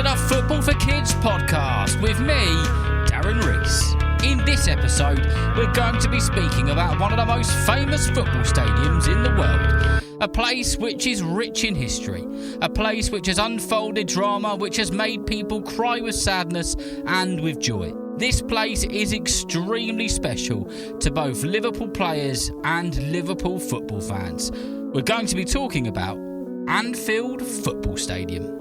to the Football for Kids podcast with me, Darren Rees. In this episode, we're going to be speaking about one of the most famous football stadiums in the world. A place which is rich in history. A place which has unfolded drama, which has made people cry with sadness and with joy. This place is extremely special to both Liverpool players and Liverpool football fans. We're going to be talking about Anfield Football Stadium.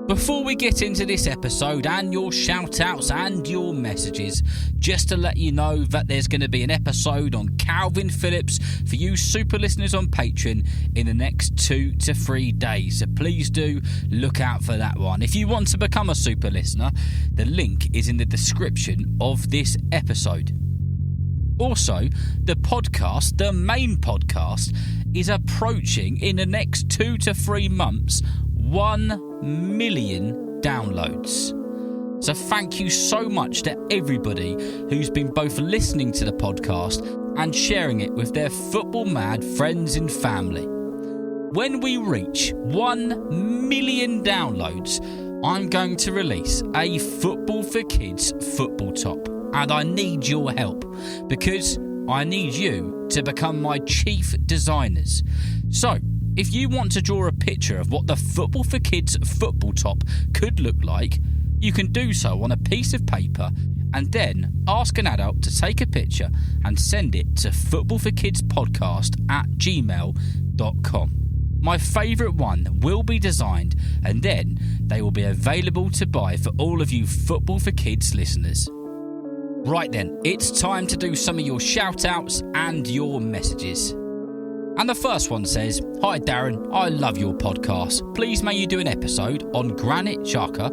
Before we get into this episode and your shout-outs and your messages, just to let you know that there's going to be an episode on Calvin Phillips for you super listeners on Patreon in the next 2 to 3 days. So please do look out for that one. If you want to become a super listener, the link is in the description of this episode. Also, the podcast, the main podcast, is approaching in the next 2 to 3 months 1 million downloads. So thank you so much to everybody who's been both listening to the podcast and sharing it with their football mad friends and family. When we reach 1 million downloads, I'm going to release a Football for Kids football top. And I need your help because I need you to become my chief designers. So, if you want to draw a picture of what the Football for Kids football top could look like, you can do so on a piece of paper and then ask an adult to take a picture and send it to footballforkidspodcast@gmail.com. My favourite one will be designed and then they will be available to buy for all of you Football for Kids listeners. Right then, it's time to do some of your shout-outs and your messages. And the first one says, "Hi Darren, I love your podcast. Please may you do an episode on Granit Xhaka.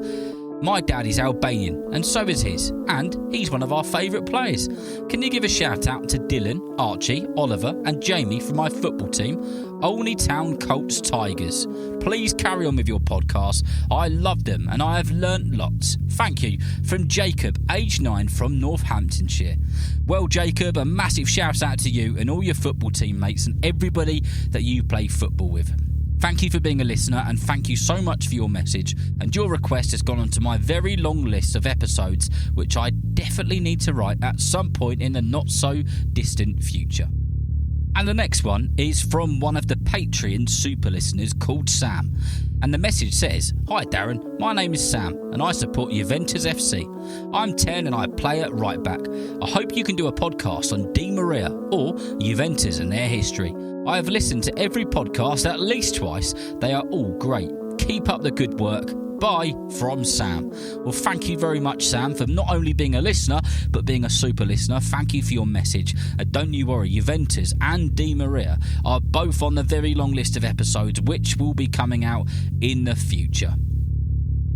My dad is Albanian and so is his, and he's one of our favourite players. Can you give a shout out to Dylan, Archie, Oliver and Jamie from my football team, Olney Town Colts Tigers? Please carry on with your podcast. I love them and I have learnt lots. Thank you." From Jacob, age 9 from Northamptonshire. Well, Jacob, a massive shout out to you and all your football teammates and everybody that you play football with. Thank you for being a listener and thank you so much for your message, and your request has gone onto my very long list of episodes which I definitely need to write at some point in the not so distant future. And the next one is from one of the Patreon super listeners called Sam. And the message says, "Hi Darren, my name is Sam and I support Juventus FC. I'm 10 and I play at right back. I hope you can do a podcast on Di Maria or Juventus and their history. I have listened to every podcast at least twice. They are all great. Keep up the good work. Bye," from Sam. Well, thank you very much, Sam, for not only being a listener, but being a super listener. Thank you for your message. And don't you worry, Juventus and Di Maria are both on the very long list of episodes which will be coming out in the future.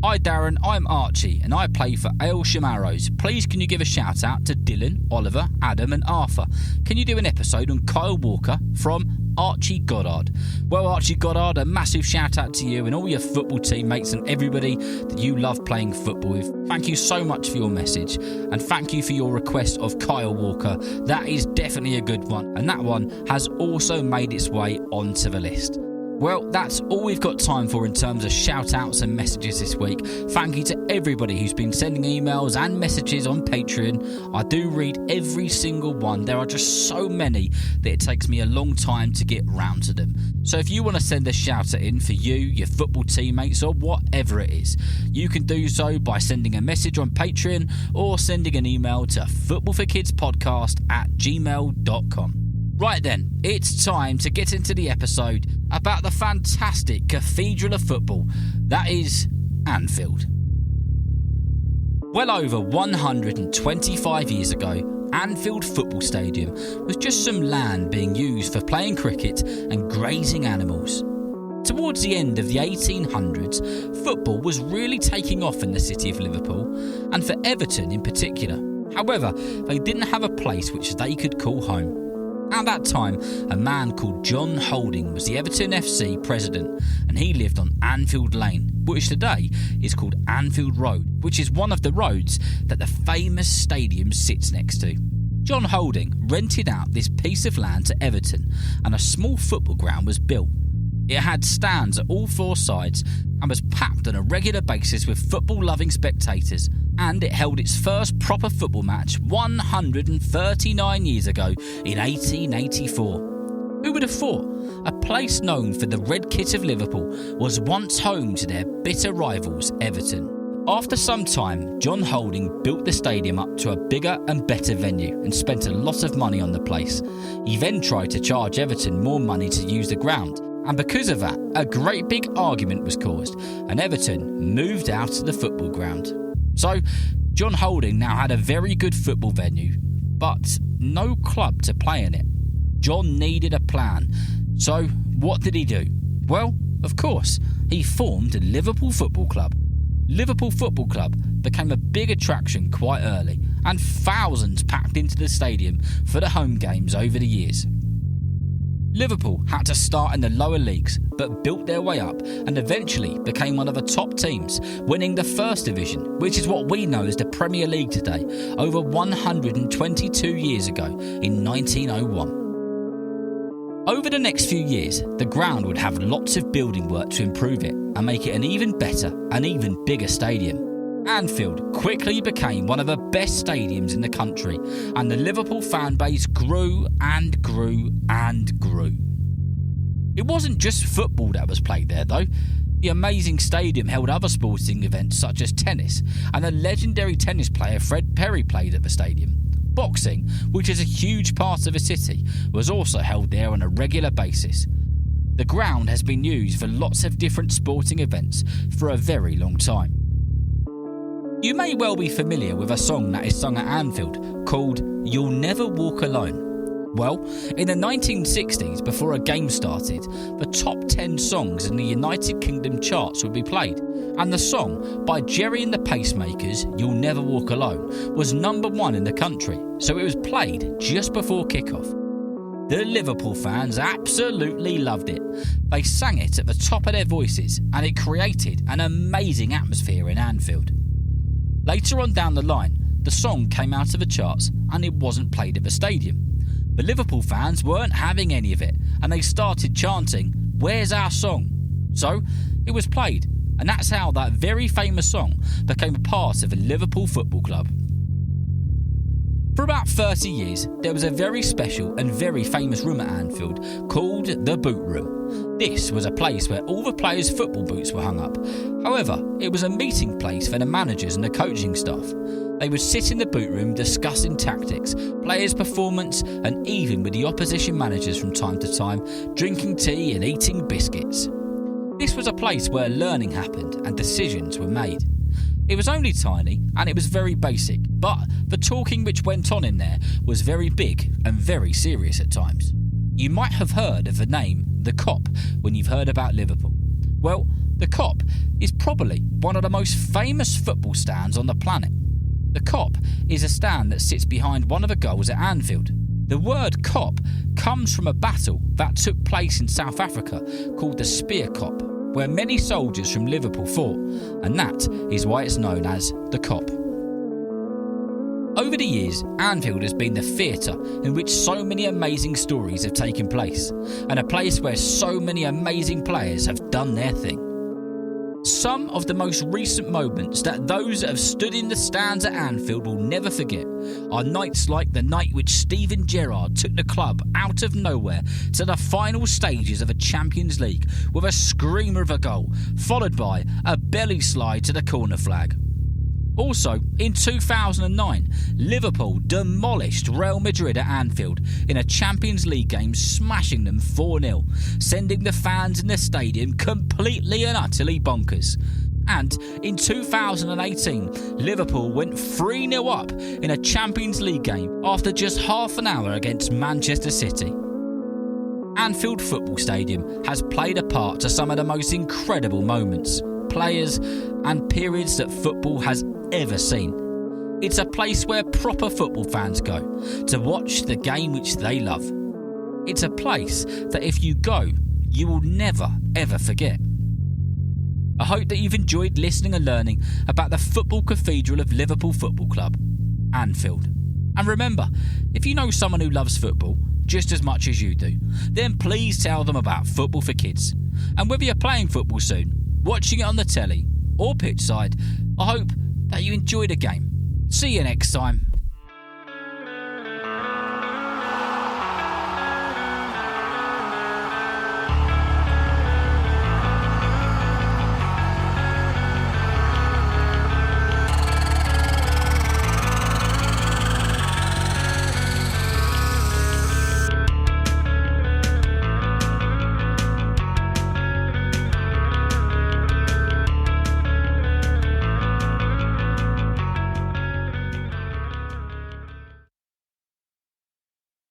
"Hi Darren, I'm Archie and I play for Ale Shamaros. Please can you give a shout out to Dylan, Oliver, Adam and Arthur? Can you do an episode on Kyle Walker?" From Archie Goddard. Well, Archie Goddard, a massive shout out to you and all your football teammates and everybody that you love playing football with. Thank you so much for your message and thank you for your request of Kyle Walker. That is definitely a good one and that one has also made its way onto the list. Well, that's all we've got time for in terms of shout-outs and messages this week. Thank you to everybody who's been sending emails and messages on Patreon. I do read every single one. There are just so many that it takes me a long time to get round to them. So if you want to send a shout-out in for you, your football teammates or whatever it is, you can do so by sending a message on Patreon or sending an email to footballforkidspodcast@gmail.com. Right then, it's time to get into the episode about the fantastic cathedral of football, that is Anfield. Well over 125 years ago, Anfield Football Stadium was just some land being used for playing cricket and grazing animals. Towards the end of the 1800s, football was really taking off in the city of Liverpool, and for Everton in particular. However, they didn't have a place which they could call home. At that time, a man called John Holding was the Everton FC president, and he lived on Anfield Lane, which today is called Anfield Road, which is one of the roads that the famous stadium sits next to. John Holding rented out this piece of land to Everton, and a small football ground was built. It had stands at all four sides and was packed on a regular basis with football-loving spectators, and it held its first proper football match 139 years ago in 1884. Who would have thought a place known for the red kit of Liverpool was once home to their bitter rivals, Everton? After some time, John Holding built the stadium up to a bigger and better venue and spent a lot of money on the place. He then tried to charge Everton more money to use the ground, and because of that, a great big argument was caused, and Everton moved out of the football ground. So, John Holding now had a very good football venue, but no club to play in it. John needed a plan. So, what did he do? Well, of course, he formed a Liverpool Football Club. Liverpool Football Club became a big attraction quite early, and thousands packed into the stadium for the home games over the years. Liverpool had to start in the lower leagues, but built their way up and eventually became one of the top teams, winning the First Division, which is what we know as the Premier League today, over 122 years ago in 1901. Over the next few years, the ground would have lots of building work to improve it and make it an even better and even bigger stadium. Anfield quickly became one of the best stadiums in the country, and the Liverpool fan base grew and grew and grew. It wasn't just football that was played there though. The amazing stadium held other sporting events such as tennis, and the legendary tennis player Fred Perry played at the stadium. Boxing, which is a huge part of the city, was also held there on a regular basis. The ground has been used for lots of different sporting events for a very long time. You may well be familiar with a song that is sung at Anfield called "You'll Never Walk Alone." Well, in the 1960s, before a game started, the top 10 songs in the United Kingdom charts would be played, and the song by Jerry and the Pacemakers, "You'll Never Walk Alone," was number 1 in the country, so it was played just before kickoff. The Liverpool fans absolutely loved it. They sang it at the top of their voices, and it created an amazing atmosphere in Anfield. Later on down the line, the song came out of the charts and it wasn't played at the stadium. The Liverpool fans weren't having any of it, and they started chanting, "Where's our song?" So it was played, and that's how that very famous song became a part of the Liverpool Football Club. For about 30 years, there was a very special and very famous room at Anfield called the Boot Room. This was a place where all the players' football boots were hung up. However, it was a meeting place for the managers and the coaching staff. They would sit in the boot room discussing tactics, players' performance, and even with the opposition managers from time to time, drinking tea and eating biscuits. This was a place where learning happened and decisions were made. It was only tiny and it was very basic, but the talking which went on in there was very big and very serious at times. You might have heard of the name The Kop when you've heard about Liverpool. Well, The Kop is probably one of the most famous football stands on the planet. The Kop is a stand that sits behind one of the goals at Anfield. The word Kop comes from a battle that took place in South Africa called the Spear Kop, where many soldiers from Liverpool fought, and that is why it's known as the Kop. Over the years, Anfield has been the theatre in which so many amazing stories have taken place, and a place where so many amazing players have done their thing. Some of the most recent moments that those that have stood in the stands at Anfield will never forget are nights like the night which Steven Gerrard took the club out of nowhere to the final stages of a Champions League with a screamer of a goal, followed by a belly slide to the corner flag. Also, in 2009, Liverpool demolished Real Madrid at Anfield in a Champions League game, smashing them 4-0, sending the fans in the stadium completely and utterly bonkers. And in 2018, Liverpool went 3-0 up in a Champions League game after just half an hour against Manchester City. Anfield Football Stadium has played a part to some of the most incredible moments, players and periods that football has ever seen. It's a place where proper football fans go to watch the game which they love. It's a place that if you go, you will never ever forget. I hope that you've enjoyed listening and learning about the Football Cathedral of Liverpool Football Club, Anfield. And remember, if you know someone who loves football just as much as you do, then please tell them about Football for Kids. And whether you're playing football soon, watching it on the telly or pitch side, I hope that you enjoy the game. See you next time.